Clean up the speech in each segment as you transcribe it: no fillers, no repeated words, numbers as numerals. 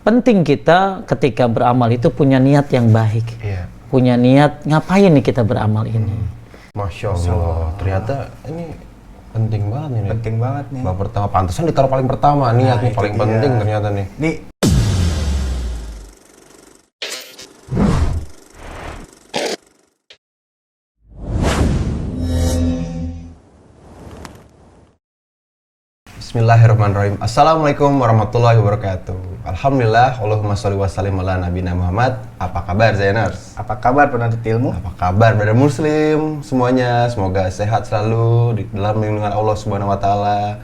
penting kita ketika beramal itu punya niat yang baik. Iya. Punya niat ngapain nih kita beramal ini. Masya Allah, ternyata ini penting banget nih. Penting banget nih. Bab pertama, pantesan ditaruh paling pertama, niat nih paling dia. penting ternyata nih. Nih. Bismillahirrahmanirrahim. Assalamualaikum warahmatullahi wabarakatuh. Alhamdulillah, Allahumma sholli wa sallim ala nabiyina Muhammad. Apa kabar Zainers? Apa kabar penuntut ilmu? Apa kabar brother muslim semuanya? Semoga sehat selalu di dalam lindungan Allah Subhanahu wa taala.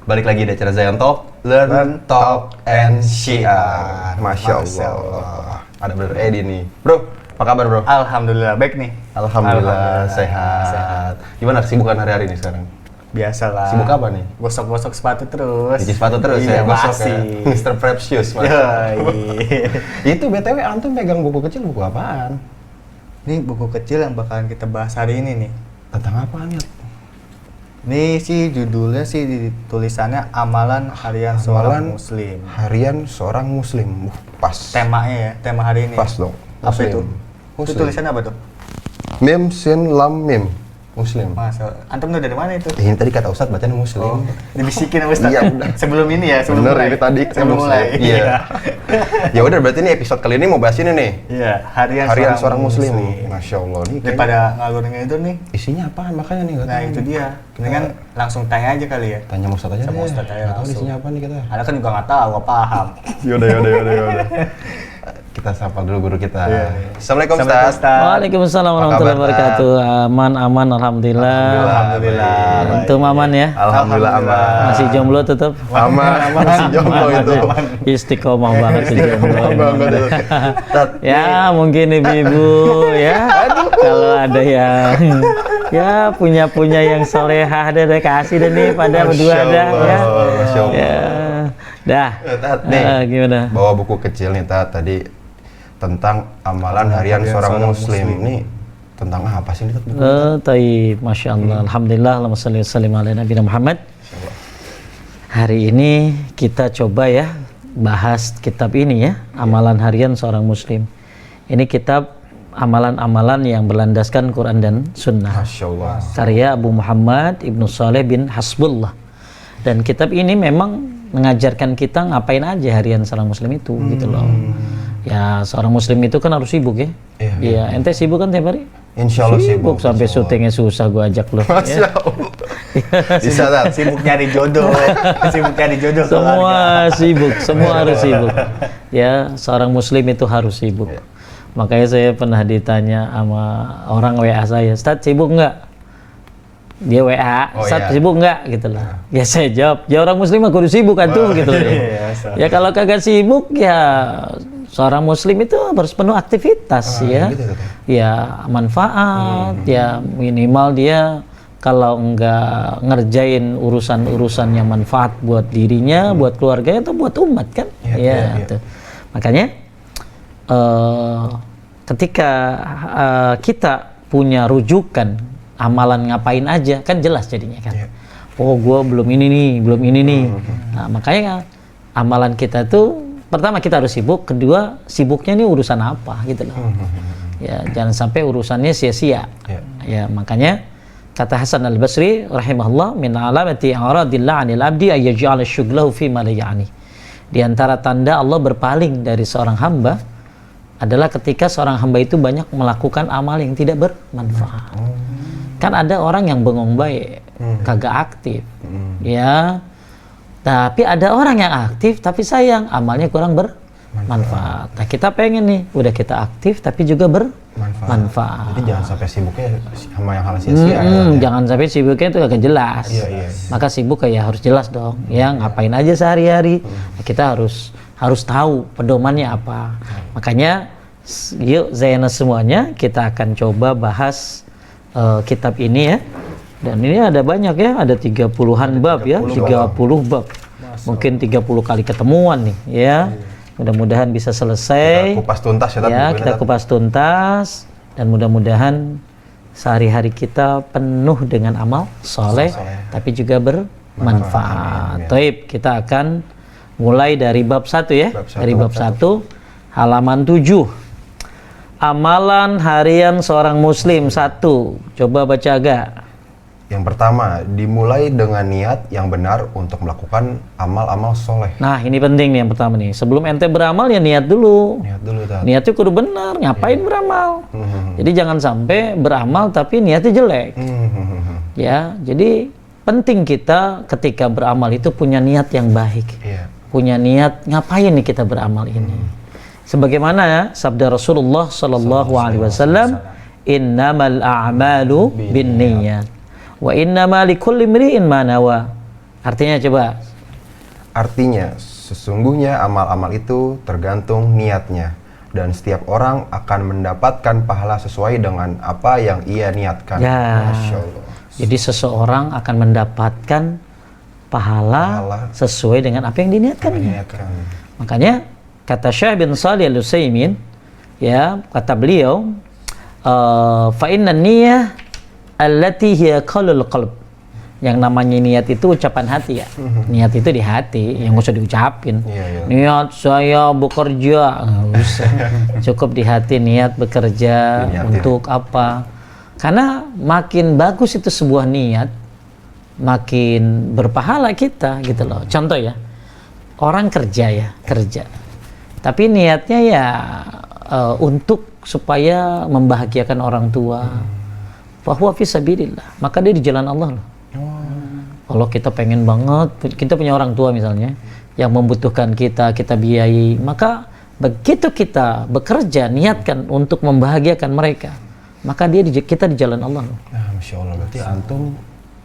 Balik lagi di acara Zayan Talk, Learn, Talk and Share. Masya Allah. Ada brother Edi nih. Bro, apa kabar bro? Alhamdulillah baik nih. Alhamdulillah sehat. Gimana kesibukan hari-hari nih sekarang? Biasalah. Sibuk apa nih? Gosok-gosok sepatu terus. Cuci sepatu terus iya, ya, gosok masih. ya. Mr. Precious. Itu BTW antum pegang buku kecil, buku apaan? Ini buku kecil yang bakalan kita bahas hari ini nih. Tentang apa nih? Ini sih judulnya sih tulisannya Amalan Harian Seorang Muslim. Harian Seorang Muslim. Pas. Temanya ya, tema hari ini. Pas dong. Apa itu? Muslim. Itu tulisannya apa tuh? Mim sin lam mim. Muslim. Masa, antum tuh dari mana itu? Ini tadi kata Ustadz bacanya Muslim. Oh, dibisikin sama Ustadz. Iya, udah. Sebelum ini ya, sebelum Bener, mulai. ini tadi sebelum mulai. Iya. Ya udah, berarti ini episode kali ini mau bahas ini nih. Iya, Harian Seorang Muslim. Masya Allah nih. Daripada ngalur itu nih. Isinya apaan makanya nih? Nah itu dia. Ini kan langsung tanya aja kali ya. Tanya Ustadz aja. Sama deh. Ustadz aja Nggak tahu langsung. isinya apa nih kita. Ada kan juga nggak tahu, nggak paham. Yaudah. Kita sapa dulu guru kita. Iya. Assalamualaikum Ustaz. Waalaikumsalam warahmatullahi wabarakatuh. Aman, alhamdulillah. Alhamdulillah. Antum aman ya? Alhamdulillah aman. Masih jomblo tetap? Aman, masih jomblo itu. Istiqomah banget sih jomblo. Banget itu. Ya mungkin ibu-ibu ya. Kalau ada yang ya punya yang solehah deh kasih deh nih pada berdua dah ya. Masya Allah. Ya. Dah. Tat, nih, gimana? bawa buku kecil nih Tat tadi tentang amalan harian seorang muslim. Ini tentang apa sih nih Tat buku? Taib, Masya Allah. Alhamdulillah, Allahumma sholli wa sallim ala nabiyina Muhammad. Hari ini kita coba ya bahas kitab ini ya, amalan harian seorang muslim. Ini kitab amalan-amalan yang berlandaskan Quran dan Sunnah. Masya Allah. Karya Abu Muhammad Ibnu Saleh bin Hasbullah. Dan kitab ini memang mengajarkan kita ngapain aja harian seorang muslim itu gitu loh. Ya seorang muslim itu kan harus sibuk ya. Iya. Ente sibuk kan tiap hari? Insya Allah sibuk. Sampai syutingnya susah gua ajak lo. Masya Allah. Bisa Tat. Sibuk nyari jodoh. Sibuk nyari jodoh. Semua sibuk, semua harus sibuk. Ya seorang muslim itu harus sibuk. Makanya saya pernah ditanya sama orang WA saya, Ustadz sibuk nggak? Dia WA, Ustadz sibuk nggak? Gitu lah. Ya saya jawab, ya orang muslim aku udah sibuk kan tuh gitu. Ya kalau kagak sibuk ya seorang muslim itu harus penuh aktivitas ya. Gitu. Ya manfaat, ya minimal dia kalau enggak ngerjain urusan-urusan yang manfaat buat dirinya, buat keluarganya atau buat umat kan. Ya. Tuh. Makanya ketika kita punya rujukan amalan ngapain aja kan jelas jadinya kan. Oh gue belum ini nih. Nah makanya amalan kita tuh pertama kita harus sibuk, kedua sibuknya nih urusan apa gitu loh. Ya jangan sampai urusannya sia-sia. Ya makanya kata Hasan al-Basri rahimahullah min alamati aradillah 'anil abdi ay yaj'ala syughlahu fi ma la ya'ni. Di antara tanda Allah berpaling dari seorang hamba adalah ketika seorang hamba itu banyak melakukan amal yang tidak bermanfaat. Kan ada orang yang bengong baik, kagak aktif, ya. Tapi ada orang yang aktif, tapi sayang amalnya kurang bermanfaat. Nah kita pengen nih, udah kita aktif, tapi juga bermanfaat. Jadi jangan sampai sibuknya sama yang hal sia-sia. Jangan sampai sibuknya itu agak jelas. Maka sibuk ya harus jelas dong. Ya ngapain aja sehari-hari. Nah, kita harus tahu pedomannya apa. Makanya yuk Zainus semuanya kita akan coba bahas kitab ini ya. Dan ini ada banyak ya, ada 30-an bab ya, 30 bab. Mungkin 30 kali ketemuan nih ya. Mudah-mudahan bisa selesai. Kita kupas tuntas ya, kita kupas tuntas dan mudah-mudahan sehari-hari kita penuh dengan amal soleh, tapi juga bermanfaat. Taib, kita akan Mulai dari bab 1 ya. Bab satu. Dari bab 1 halaman 7. Amalan harian seorang muslim 1. Coba baca agak. Yang pertama, dimulai dengan niat yang benar untuk melakukan amal-amal soleh. Nah, ini penting nih yang pertama nih. Sebelum ente beramal ya niat dulu. Niat dulu, Tat. Niatnya kudu benar, ngapain beramal. Jadi jangan sampai beramal tapi niatnya jelek. Ya, jadi penting kita ketika beramal itu punya niat yang baik. Iya. Punya niat ngapain nih kita beramal ini. Sebagaimana ya, sabda Rasulullah sallallahu alaihi wasallam, "Innamal a'malu binniyat wa innamal likulli imri'in ma nawa." Artinya coba. Artinya, sesungguhnya amal-amal itu tergantung niatnya. Dan setiap orang akan mendapatkan pahala sesuai dengan apa yang ia niatkan. Ya. Masya Allah. Jadi seseorang akan mendapatkan pahala sesuai dengan apa yang diniatkan. Niatkan. Makanya kata Syekh bin Shalih Al-Utsaimin, ya, kata beliau, fa inna niyyah allati hiya qaulul qalb. Yang namanya niat itu ucapan hati ya. Niat itu di hati, yang nggak usah diucapin. Iya. Niat saya bekerja, nggak usah. Cukup di hati niat bekerja Diniatin. untuk apa. Karena makin bagus itu sebuah niat, makin berpahala kita gitu loh. Contoh ya, orang kerja ya, kerja. Tapi niatnya ya untuk supaya membahagiakan orang tua. Fahuwa fi sabilillah. Maka dia di jalan Allah loh. Kalau kita pengen banget, kita punya orang tua misalnya yang membutuhkan kita biayai, maka begitu kita bekerja niatkan untuk membahagiakan mereka, maka kita di jalan Allah loh. Nah, Masya Allah, berarti antum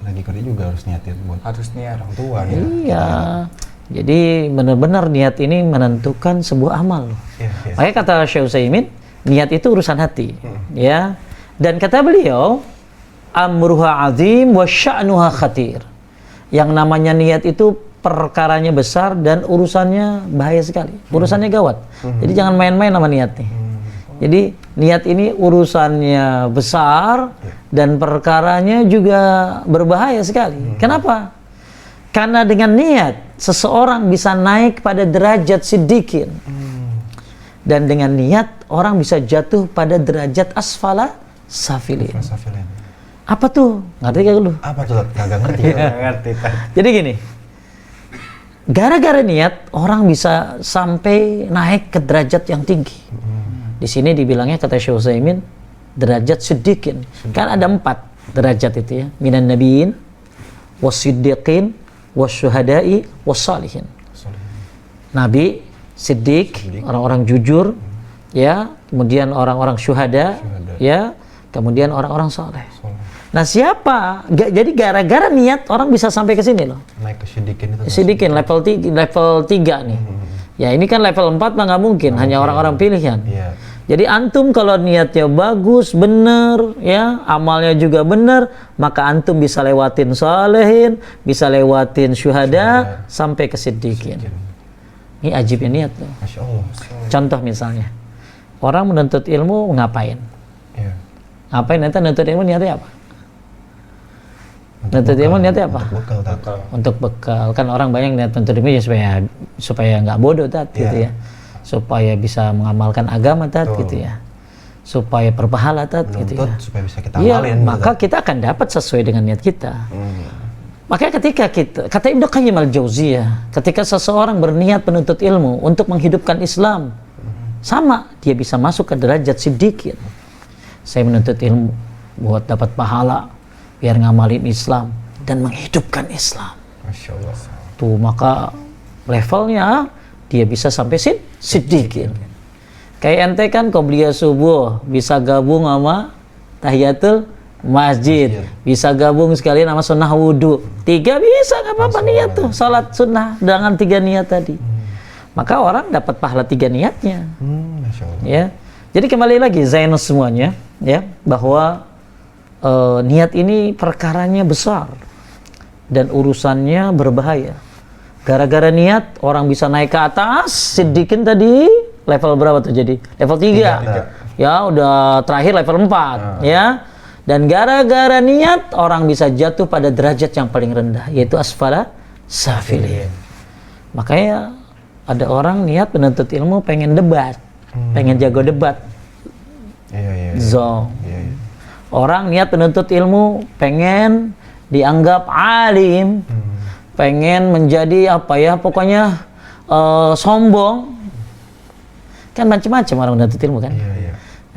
lagi kerja juga harus niatin buat Harus niat. orang tua ya. Iya. Jadi benar-benar niat ini menentukan sebuah amal loh. Iya, iya. Makanya kata Syekh Utsaimin, niat itu urusan hati. Ya. Dan kata beliau, amruha azim wa sya'nuha khatir. Yang namanya niat itu perkaranya besar dan urusannya bahaya sekali. Urusannya gawat. Jadi jangan main-main sama niat nih. Jadi niat ini urusannya besar dan perkaranya juga berbahaya sekali. Kenapa? Karena dengan niat seseorang bisa naik pada derajat siddiqin. Dan dengan niat orang bisa jatuh pada derajat asfala safilin. Safilin. Apa tuh? Ngerti gak lu? Apa tuh? Kagak ngerti. Nggak ngerti. Jadi gini, gara-gara niat orang bisa sampai naik ke derajat yang tinggi. Di sini dibilangnya kata Syekh Utsaimin derajat siddiqin. Kan ada 4 derajat itu ya. Minan nabiyyin, was-siddiqin, was-syuhada'i, was-salihin. Nabi, siddiq, orang-orang jujur, ya, kemudian orang-orang syuhada, ya, kemudian orang-orang saleh. Nah, siapa? Jadi gara-gara niat orang bisa sampai ke sini loh. Naik ke siddiqin itu. Siddiqin level 3 nih. Ya ini kan level 4 mah nggak mungkin, hanya orang-orang pilihan. Iya. Jadi antum kalau niatnya bagus, bener, ya, amalnya juga bener, maka antum bisa lewatin salihin, bisa lewatin syuhada, sampai ke siddiqin. Ini ajibnya niat loh. Masya Allah. Contoh misalnya, orang menuntut ilmu ngapain? Iya. Ngapain? Nanti menuntut ilmu niatnya apa? Nuntut ilmu niatnya apa? Bekal, Tat. Untuk bekal. Kan orang banyak niat nuntut ilmu ya supaya nggak bodoh Tat, gitu ya. Supaya bisa mengamalkan agama Tat, gitu ya. Supaya berpahala Tat, gitu ya. Menuntut supaya bisa kita Iya, amalin. maka kita akan dapat sesuai dengan niat kita. Makanya ketika kata Ibnu Qayyim al-Jauziyah, ketika seseorang berniat menuntut ilmu untuk menghidupkan Islam, sama dia bisa masuk ke derajat siddiqin. Saya menuntut ilmu buat dapat pahala, biar ngamalin Islam dan menghidupkan Islam. Masya Allah. Tuh, maka levelnya dia bisa sampai siddiqin. Kayak ente kan qobliyah subuh bisa gabung sama tahiyatul masjid, bisa gabung sekalian sama sunnah wudhu. 3 bisa, nggak apa-apa niat tuh, salat sunnah dengan 3 niat tadi. Maka orang dapat pahala 3 niatnya. Masya Allah. Ya, jadi kembali lagi Zainus semuanya, ya, bahwa niat ini perkaranya besar dan urusannya berbahaya. Gara-gara niat orang bisa naik ke atas, siddiqin tadi level berapa tuh jadi? Level 3. Ya, udah terakhir level 4, ya. Dan gara-gara niat orang bisa jatuh pada derajat yang paling rendah, yaitu asfala safilin. Makanya Ada orang niat menuntut ilmu pengen debat, pengen jago debat. Zong. Orang niat menuntut ilmu pengen dianggap alim, pengen menjadi apa ya, pokoknya sombong. Kan macam-macam orang menuntut ilmu kan.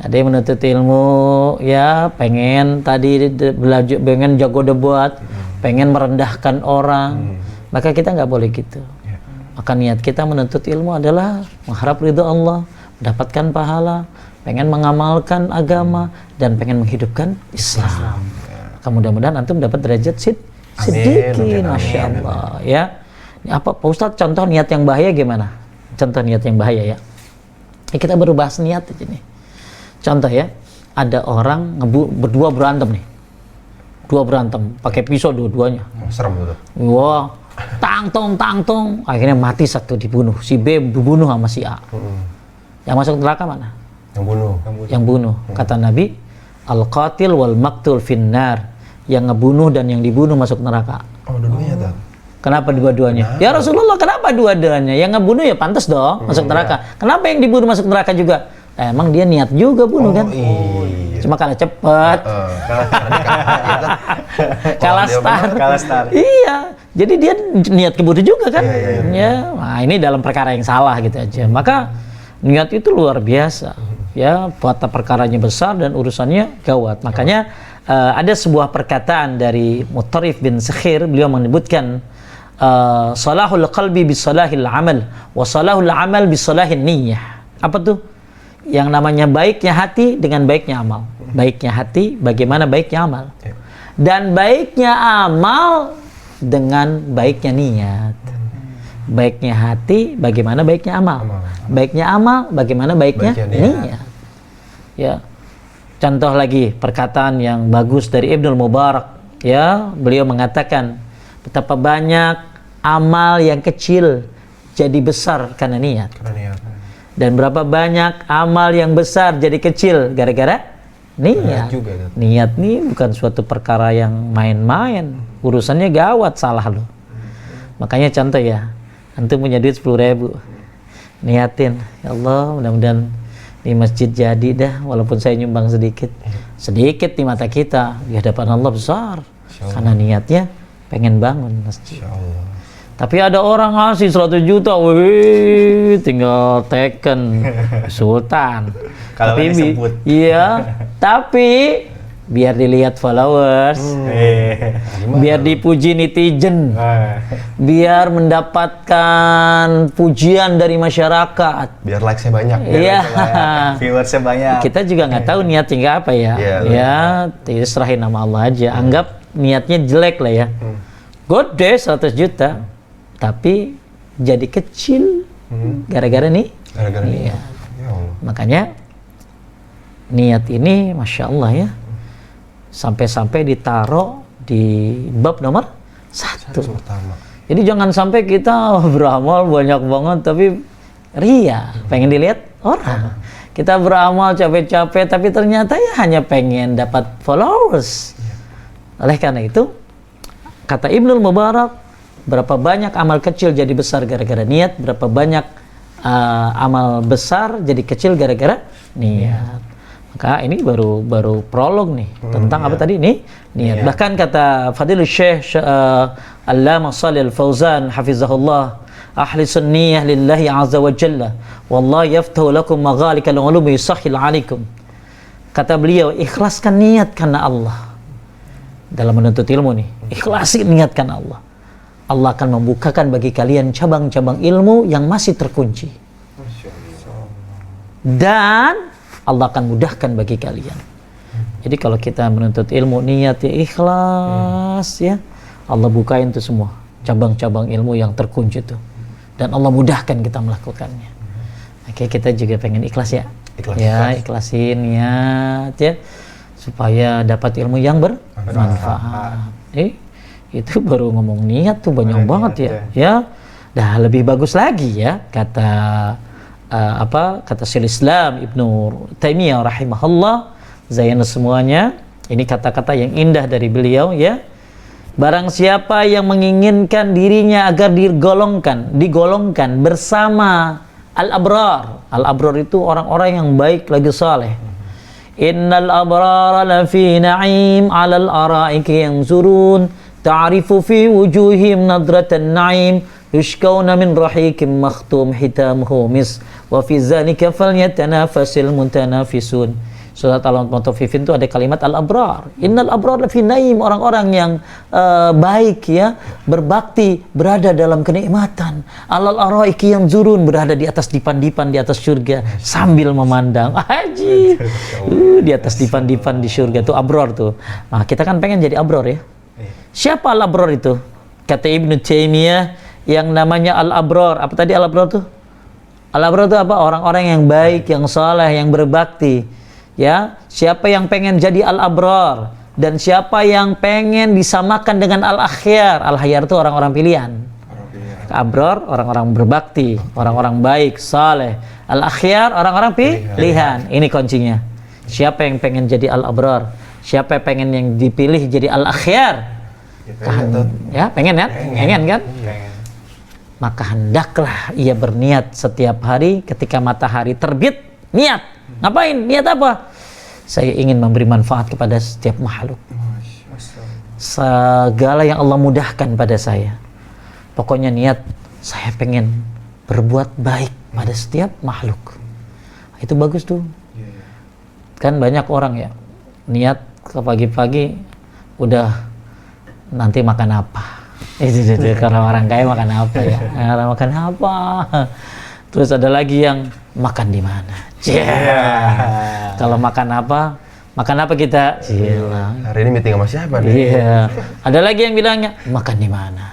Ada yang menuntut ilmu ya pengen tadi belajar, pengen jago debat, pengen merendahkan orang. Maka kita nggak boleh gitu. Maka niat kita menuntut ilmu adalah mengharap ridho Allah, mendapatkan pahala, pengen mengamalkan agama, dan pengen menghidupkan Islam. Maka mudah-mudahan antum dapat derajat siddiqin, masya Allah. Ya. Ini apa Pak Ustadz, contoh niat yang bahaya gimana? Contoh niat yang bahaya ya. Kita baru bahas niat aja nih. Contoh ya, ada orang berdua berantem nih. Dua berantem, pakai pisau dua-duanya. Serem tuh. Wah, tang tong, akhirnya mati satu, dibunuh. Si B dibunuh sama si A. Yang masuk neraka mana? Yang bunuh. Kata Nabi, al-qatil wal maktul finnar. Yang ngebunuh dan yang dibunuh masuk neraka. Oh, dua-duanya tuh. Kenapa dua-duanya? Ya Rasulullah, kenapa dua-duanya? Yang ngebunuh ya pantas dong masuk neraka. Kenapa yang dibunuh masuk neraka juga? Emang dia niat juga bunuh kan? Iya. Cuma kalah cepet. Kalah start. Iya. Jadi dia niat kebunuh juga kan? Ya. Nah, ini dalam perkara yang salah gitu aja. Maka niat itu luar biasa. Ya, buat perkaranya besar dan urusannya gawat. Makanya ada sebuah perkataan dari Mutarrif bin Sakhir, beliau menyebutkan salahul qalbi bisalahil amal wa salahul amal bisalahin niyyah. Apa tuh? Yang namanya baiknya hati dengan baiknya amal. Baiknya hati bagaimana baiknya amal. Dan baiknya amal dengan baiknya niat. Baiknya hati bagaimana baiknya amal. Baiknya amal bagaimana baiknya niat. Ya. Contoh lagi perkataan yang bagus dari Ibnul Mubarak, ya, beliau mengatakan betapa banyak amal yang kecil jadi besar karena niat. Dan berapa banyak amal yang besar jadi kecil gara-gara niat. Niat nih bukan suatu perkara yang main-main, urusannya gawat, salah lo. Makanya contoh ya, antum punya duit 10.000, niatin, ya Allah mudah-mudahan di masjid jadi dah, walaupun saya nyumbang sedikit di mata kita, di hadapan Allah besar, karena niatnya pengen bangun masjid. Tapi ada orang ngasih 100 juta, wih, tinggal teken sultan. Kalau disebut. Iya, tapi biar dilihat followers, biar dipuji netizen, biar mendapatkan pujian dari masyarakat, biar like-nya banyak, iya, viewersnya banyak. Kita juga nggak tahu niatnya apa ya, ya, serahin nama Allah aja. Anggap niatnya jelek lah ya, gede 100 juta, tapi jadi kecil gara-gara nih. Iya. Makanya niat ini, masya Allah ya, sampai-sampai ditaruh di bab nomor 1. Jadi jangan sampai kita beramal banyak banget tapi ria, pengen dilihat orang. Kita beramal capek-capek tapi ternyata ya hanya pengen dapat followers. Oleh karena itu, kata Ibnul Mubarak, berapa banyak amal kecil jadi besar gara-gara niat, berapa banyak amal besar jadi kecil gara-gara niat. Maka ini baru prolog nih tentang apa tadi nih, niat. Bahkan kata Fadilul Syekh Allamah Shalih Al-Fauzan hafizahullah, ahlisun niyyah lillahi azza wa jalla wallahi yaftahu lakum maghalikal ulumi yusahhil alaikum. Kata beliau, ikhlaskan niat karena Allah dalam menuntut ilmu nih. Ikhlasin niat karena Allah. Allah akan membukakan bagi kalian cabang-cabang ilmu yang masih terkunci. Dan Allah akan mudahkan bagi kalian. Jadi kalau kita menuntut ilmu, niat ya ikhlas ya, Allah bukain tuh semua cabang-cabang ilmu yang terkunci tuh. Dan Allah mudahkan kita melakukannya. Oke, kita juga pengen ikhlas ya. Ikhlasin niat ya, supaya dapat ilmu yang bermanfaat. Itu baru ngomong niat tuh banyak banget ya. Ya, dah lebih bagus lagi ya kata kata Syekhul Islam Ibnu Taimiyah rahimahullah, zayyana semuanya. Ini kata-kata yang indah dari beliau ya. Barang siapa yang menginginkan dirinya agar digolongkan bersama al-abrar. Al-abrar itu orang-orang yang baik lagi saleh. Innal abrara lafi na'im 'alal ara'iki yanzurun ta'rifu fi wujuhihim nadratan na'im yushkauna min rahikim makhtum hitamuhu mis wa fi dzalika falyatanafasil mutanafisun. Surat Al-Mutaffifin itu ada kalimat al-abrar. Innal abrar lafi naim, orang-orang yang baik ya, berbakti, berada dalam kenikmatan. Alal araiki yang zurun, berada di atas dipan-dipan di atas surga sambil memandang. Haji. Di atas dipan-dipan di surga itu abrar tuh. Nah, kita kan pengen jadi abrar ya. Siapa al-abrar itu? Kata Ibnu Taimiyah, yang namanya al-abrar. Apa tadi al-abrar tuh? Al-abrar itu apa? Orang-orang yang baik, yang saleh, yang berbakti. Ya, siapa yang pengen jadi al-abrar dan siapa yang pengen disamakan dengan al-akhyar. Al-akhyar itu orang-orang pilihan. Abrar orang-orang berbakti, orang-orang baik, saleh. Al-akhyar orang-orang pilihan. Ini kuncinya. Siapa yang pengen jadi al-abrar? Siapa yang pengen yang dipilih jadi al-akhyar? Ya, pengen ya? Pengen kan? Maka hendaklah ia berniat setiap hari ketika matahari terbit, niat. Ngapain? Niat apa? Saya ingin memberi manfaat kepada setiap makhluk. Segala yang Allah mudahkan pada saya. Pokoknya niat, saya pengen berbuat baik pada setiap makhluk. Itu bagus tuh. Kan banyak orang ya, niat ke pagi-pagi udah nanti makan apa. Itu kalau orang kaya makan apa ya? Makan apa? Terus ada lagi yang makan di mana? Kalau makan apa kita? Hari ini meeting sama siapa nih? Ada lagi yang bilangnya makan di mana?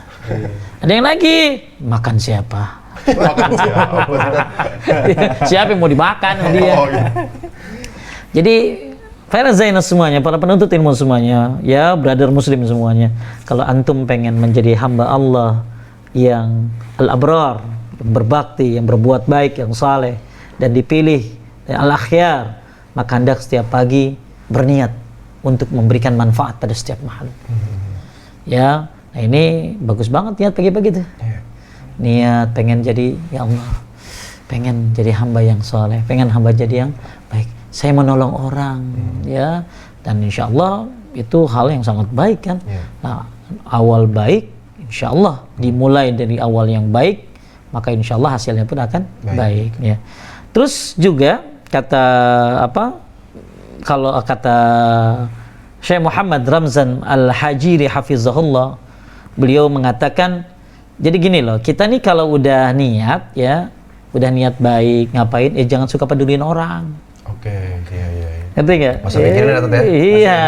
Ada yang lagi makan siapa? Makan siapa? Siapa yang mau dimakan dia? Jadi para zainah semuanya, para penuntut ilmu semuanya, ya brother muslim semuanya, kalau antum pengen menjadi hamba Allah yang al-abrar, yang berbakti, yang berbuat baik, yang saleh dan dipilih al-akhyar, maka hendak setiap pagi berniat untuk memberikan manfaat pada setiap makhluk. Ya, nah ini bagus banget niat pagi-pagi tuh. Niat pengen jadi ya Allah, pengen jadi hamba yang saleh, pengen hamba jadi yang baik. Saya menolong orang, ya, dan insya Allah itu hal yang sangat baik kan. Nah, awal baik, insya Allah dimulai dari awal yang baik, maka insya Allah hasilnya pun akan baik ya. Terus juga kata apa? Kalau kata Syekh Muhammad Ramzan Al-Hajiri hafizahullah, beliau mengatakan, jadi gini loh, kita nih kalau udah niat ya, udah niat baik, ngapain? Jangan suka peduliin orang. Oke, iya. Ngerti nggak? Masa mikirin atau teh? Iya.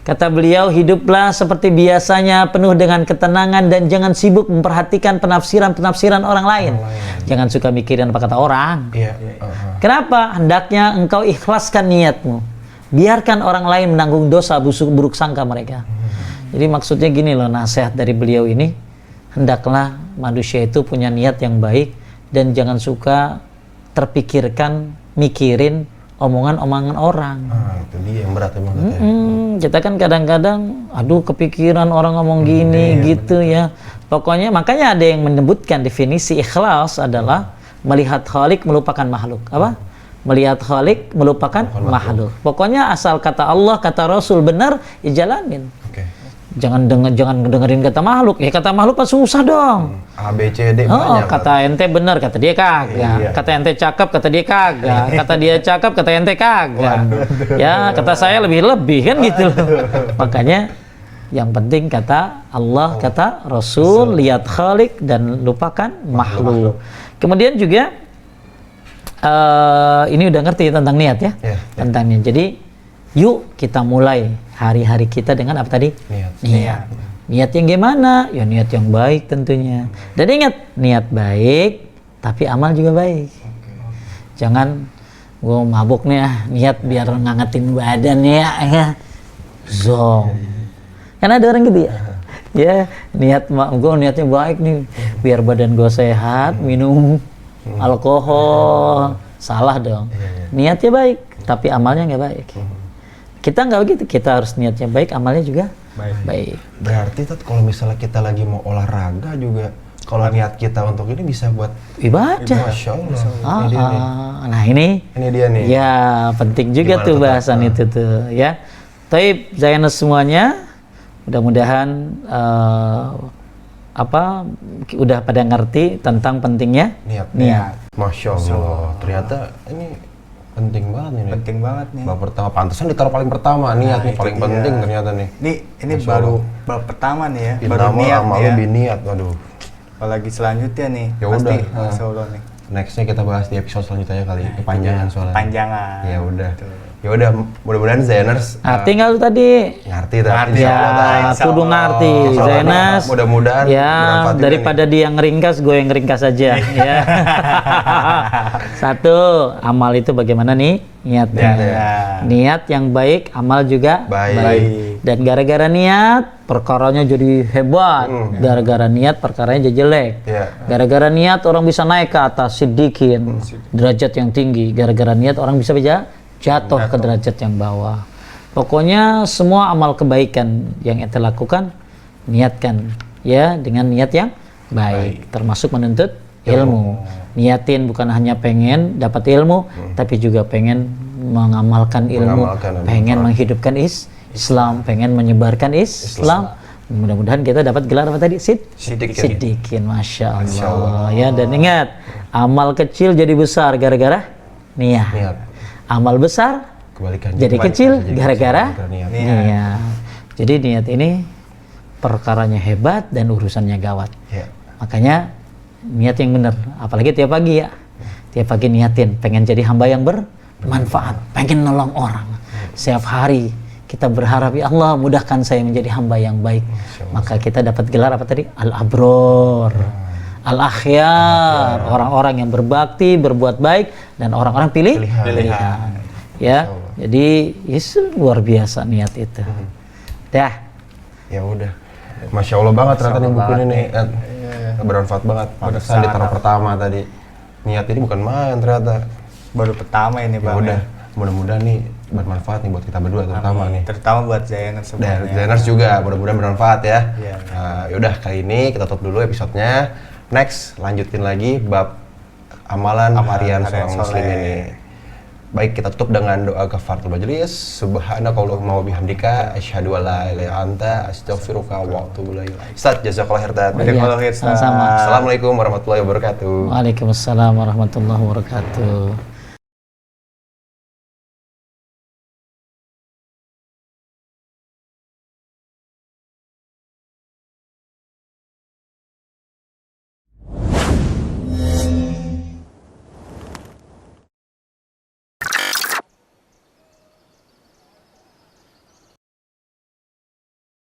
Kata beliau, hiduplah seperti biasanya, penuh dengan ketenangan dan jangan sibuk memperhatikan penafsiran orang lain. Jangan suka mikirin apa kata orang. Kenapa? Hendaknya engkau ikhlaskan niatmu. Biarkan orang lain menanggung dosa buruk sangka mereka. Jadi maksudnya gini loh, nasihat dari beliau ini, hendaklah manusia itu punya niat yang baik dan jangan suka terpikirkan, mikirin omongan-omongan orang. Itu dia yang berat emang. Kita kan kadang-kadang, aduh kepikiran orang ngomong gini gitu ya. Pokoknya makanya ada yang menyebutkan definisi ikhlas adalah melihat khalik melupakan makhluk. Apa? Melihat khalik melupakan makhluk. Pokoknya asal kata Allah, kata Rasul benar, ya jalanin. Jangan dengerin kata makhluk. Ya kata makhluk kan susah dong. A, B, C, D banyak. Kata ente benar, kata dia kagak. Kata ente cakep, kata dia kagak. Kata dia cakep, kata ente kagak. Ya, kata saya lebih-lebih kan gitu loh. Makanya yang penting kata Allah, kata Rasul, lihat khalik dan lupakan makhluk. Kemudian juga ini udah ngerti tentang niat ya? Tentang niat. Jadi yuk kita mulai hari-hari kita dengan apa tadi? Niat. Niat yang gimana? Ya niat yang baik tentunya. Dan ingat, niat baik tapi amal juga baik. Jangan gue mabuk nih niat biar ngangetin badan ya. Zong. Kan ada orang gitu ya. Ya, gue niatnya baik nih biar badan gue sehat, minum alkohol. Salah dong. Niatnya baik tapi amalnya nggak baik. Kita nggak begitu, kita harus niatnya baik, amalnya juga Baik. Berarti Tat, kalau misalnya kita lagi mau olahraga juga, kalau niat kita untuk ini bisa buat Ibadah. Masya Allah. Ini dia nih. Nah ini Ini dia nih. ya penting juga Gimana tuh tuh, bahasan Kak? itu tuh ya. Taib Zainus semuanya, mudah-mudahan udah pada ngerti tentang pentingnya Niat. Masya Allah. Ternyata ini penting banget nih. Penting banget nih. Bab pertama, pantesan ditaruh paling pertama. Niat nih itu paling dia. penting ternyata nih. Ini Masya baru Allah. bab pertama nih ya. Baru Pertama niat amal ya. lebih niat. Waduh. Apalagi selanjutnya nih. Ya pasti udah. Masya Allah nih. Nextnya kita bahas di episode selanjutnya kali. Kepanjangan soalnya. Panjangan. Ya udah. Ya udah, mudah-mudahan Zainers Ngerti nggak lu tadi? ngerti tapi Ngerti. insya Allah, Tay. Insya Kudu Allah. ngerti, Insya Allah, Zainus. mudah-mudahan Ya, bermanfaat juga daripada dia yang ngeringkas, gue yang ngeringkas aja. Ya. Satu, amal itu bagaimana nih niatnya? Ya. Niat yang baik, amal juga Baik. Dan gara-gara niat, perkaranya jadi hebat. Gara-gara niat, perkaranya jadi jelek. Ya. Gara-gara niat, orang bisa naik ke atas, siddiqin, derajat yang tinggi. Gara-gara niat, orang bisa jatuh ke derajat yang bawah. Pokoknya semua amal kebaikan yang ente lakukan, niatkan ya dengan niat yang baik. Termasuk menuntut ilmu. Niatin bukan hanya pengen dapat ilmu, tapi juga pengen mengamalkan ilmu, Mengamalkan ilmu. pengen menghidupkan Islam, pengen menyebarkan Islam. Mudah-mudahan kita dapat gelar apa tadi? Siddiqin. Siddiqin, Masya Allah. Ya, dan ingat, amal kecil jadi besar gara-gara niat. Niat. Amal besar Kebalikannya. jadi kecil Jadi gara-gara kecil, niat. niat. Jadi niat ini perkaranya hebat dan urusannya gawat. Ya. Makanya niat yang benar, apalagi tiap pagi ya. Tiap pagi niatin pengen jadi hamba yang bermanfaat, pengen nolong orang. Setiap hari kita berharap, ya Allah mudahkan saya menjadi hamba yang baik. Maka kita dapat gelar apa tadi? Al-Abror, Al-Akhyar, orang-orang yang berbakti, berbuat baik, dan orang-orang pilihan. Ya, jadi luar biasa niat itu. Dah. Ya udah. Masya Allah banget ternyata nih buku ini nih. Bermanfaat banget. Pantesan ditaruh pertama tadi. Niat ini bukan main ternyata. Baru pertama ini Ya Bang. udah. Mudah-mudahan nih bermanfaat nih buat kita berdua terutama nih. Terutama buat Zainus Dan semuanya. Zainers juga mudah-mudahan bermanfaat ya. Iya. Yaudah kali ini kita tutup dulu episodenya. Next lanjutin lagi bab amalan harian seorang muslim soleh. ini. Baik, kita tutup dengan doa kafaratul majlis. Subhanakallahumma wa bihamdika asyhadu an la ilaha illa anta astaghfiruka wa atubu ilaik. Ustaz, jazakallahu khairan. Jazakallahu khairan. Sama-sama. Assalamualaikum warahmatullahi wabarakatuh. Waalaikumsalam warahmatullahi wabarakatuh.